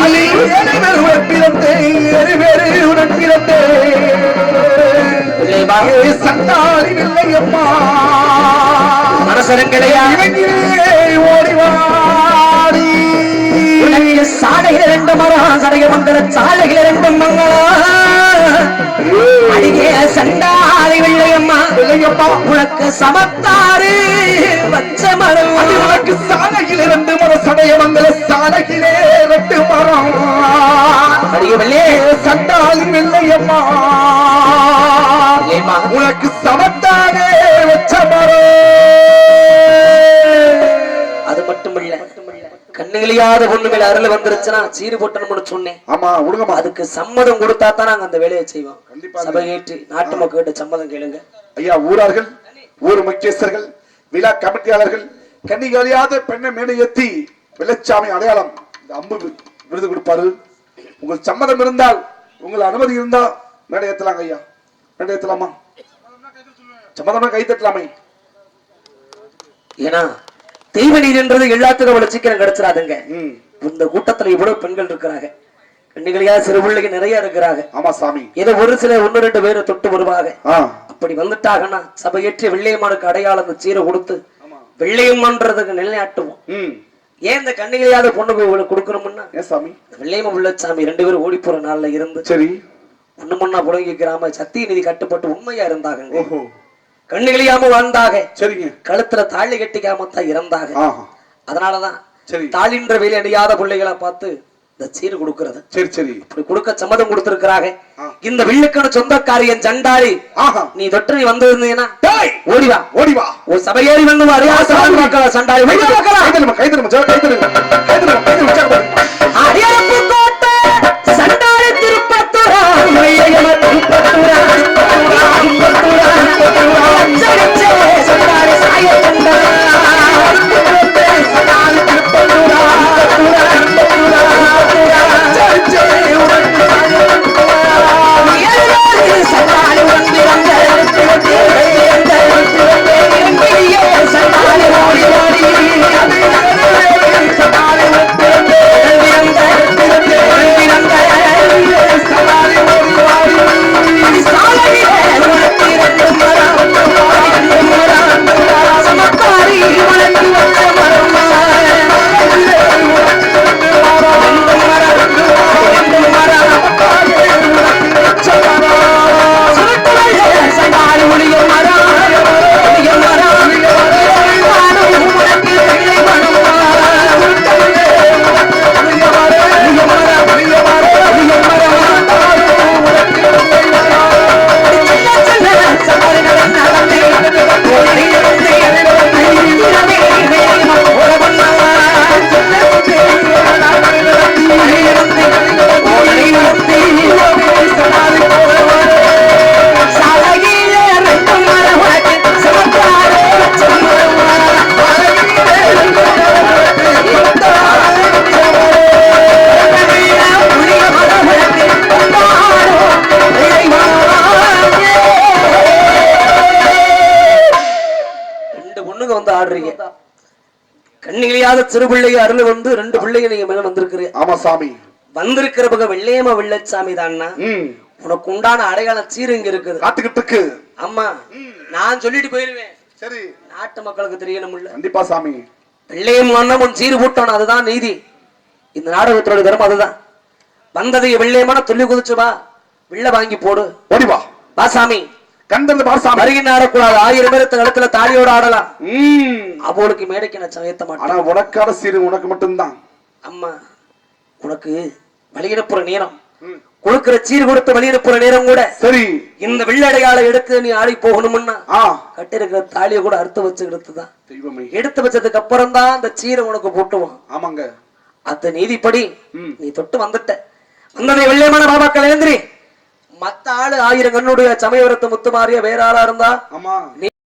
சண்டாளி வெள்ளையம்மா மனசரங்களையா ஓடிவாடி சாலையில ரெண்டு மரம் சடைய மங்கள சாலையில ரெண்டு மங்களம் அடியே சண்டாளி வெள்ளையம்மா உனக்கு சமத்தாறு வச்ச மரம் உனக்கு சாலையில ரெண்டு மரம் சடைய மங்கள சாலையிலே ரெண்டு மரம் அடியே வெள்ளே சண்டாளி வெள்ளையம்மா உனக்கு சமத்தானே வச்ச மரம். அது மட்டுமில்ல கண்ணுகளியாத பொண்ணு மேல அருள் வந்துருச்சுன்னா சீரு போட்டணும்னு சொன்னேன். ஆமா விடுங்கம்மா. அதுக்கு சம்மதம் கொடுத்தா தான் நாங்க அந்த வேலையை செய்வோம். சபை ஏற்று நாட்டு மக்கள்கிட்ட சம்மதம் கேளுங்க. ஐயா ஊரார்கள் ஊர் முக்கியஸ்தர்கள் விழா கமிட்டியாளர்கள் கண்ணிகளியாத பெண்ணை மேடை ஏற்றி வெள்ளச்சாமி அடையாளம் இந்த அம்பு விருது கொடுப்பாரு. உங்கள் சம்மதம் இருந்தால் உங்கள் அனுமதி இருந்தா மேடை ஏத்தலாங்க ஐயா. மேடை ஏத்தலாமா? சம்மதமா கை தட்டலாமே. ஏன்னா தெய்வ நீதி என்றது எல்லாத்துக்கும் அவ்வளவு சீக்கிரம் கிடைச்சிடாதுங்க. இந்த கூட்டத்துல இவ்வளவு பெண்கள் இருக்கிறாங்க, கண்ணிகளையா சிறு பிள்ளைங்க நிறைய இருக்கிறாங்க. ஆமா சாமி. ஏதோ ஒரு சில 1-2 பேரை தொட்டு வருவாங்க. அப்படி வந்துட்டாங்கன்னா சபையேற்றிய வெள்ளையம்மானுக்கு அடையாளம் அந்த சீரை கொடுத்து வெள்ளையம்மான்றதுக்கு நிலைநாட்டுவோம். ஏன் இந்த கண்ணிகளையாத பொண்ணு போய் இவளுக்கு கொடுக்கணும்னா வெள்ளையம்மா வெள்ளச்சாமி 2 பேரும் ஓடி போற நாள்ல இருந்து சரி ஒண்ணு மண்ணா புடங்கி கிராம சத்திய நிதி கட்டுப்பட்டு உண்மையா இருந்தாங்க. கண்ணுகளியாம வாழ்ந்தாக. சரிங்க. கழுத்துல தாலி கட்டிக்காமத்தான் இறந்தாக. அதனாலதான் தாலின்ற வேலை அணியாத பிள்ளைகளை பார்த்து இந்த சீர் கொடுக்கிறது. சரி சரி. இப்படி கொடுக்க சம்மதம் கொடுத்திருக்கிறாங்க. இந்த வில்லுக்கான சொந்தக்காரியன் சண்டாளி நீ தொற்று நீ வந்திருந்தீங்கன்னா ஓடிவா ஓடிவா ஒரு சபையேறி வந்து சண்டாளி சண்டாளி திருப்பத்தூரா சண்டாளி சாய கண்ணிகளையாத சிறு பிள்ளைய அருள் வந்து 2 பிள்ளைங்க நீங்க மேல வந்திருக்கிறீங்க. ஆமா சாமி. வந்திருக்கிற பக்கம் வெள்ளையம்மா வெள்ளச்சாமி தான்னா உனக்கு உண்டான அடையாளம் சீர் இங்க இருக்குது காத்துக்கிட்டு இருக்கு. ஆமா நான் சொல்லிட்டு போயிருவேன். சரி நாட்டு மக்களுக்கு தெரியணும் இல்ல. கண்டிப்பா சாமி. வெள்ளையம்மா உன் சீர் போட்டோம் அதுதான் நீதி. இந்த நாடகத்தோட தர்மம் அதுதான். வந்ததை வெள்ளையமான துள்ளி குதிச்சு வா வெள்ள வாங்கி போடு ஓடி வா வா சாமி. கண்டது பாசாமி அருகின் ஆடக்கூடாது. 1000 பேரத்து கழுத்துல தாலியோட ஆடலாம். அவளுக்கு மேடைக்கு நான் சமையத்த மாட்டேன். ஆனா உனக்கான சீரு உனக்கு மட்டும்தான். அம்மா உனக்கு வழியிடப்புற நேரம் கொடுக்கிற சீர் கொடுத்து வழியிடப்புற நேரம் கூட சரி இந்த வெள்ளடையாள எடுத்து நீ ஆடி போகணும்னா கட்டிருக்கிற தாலியை கூட அறுத்து வச்சுக்கிட்டுதான் எடுத்து வச்சதுக்கு அப்புறம் தான் அந்த சீரை உனக்கு போட்டுவான். ஆமாங்க அந்த நீதிப்படி நீ தொட்டு வந்துட்ட. வந்ததை வெள்ளையமான பாபாக்கள் ஏந்திரி மத்த ஆளு 1000 கண்ணுடைய சமயவரத்து முத்துமாரியா வேற ஆளா இருந்தா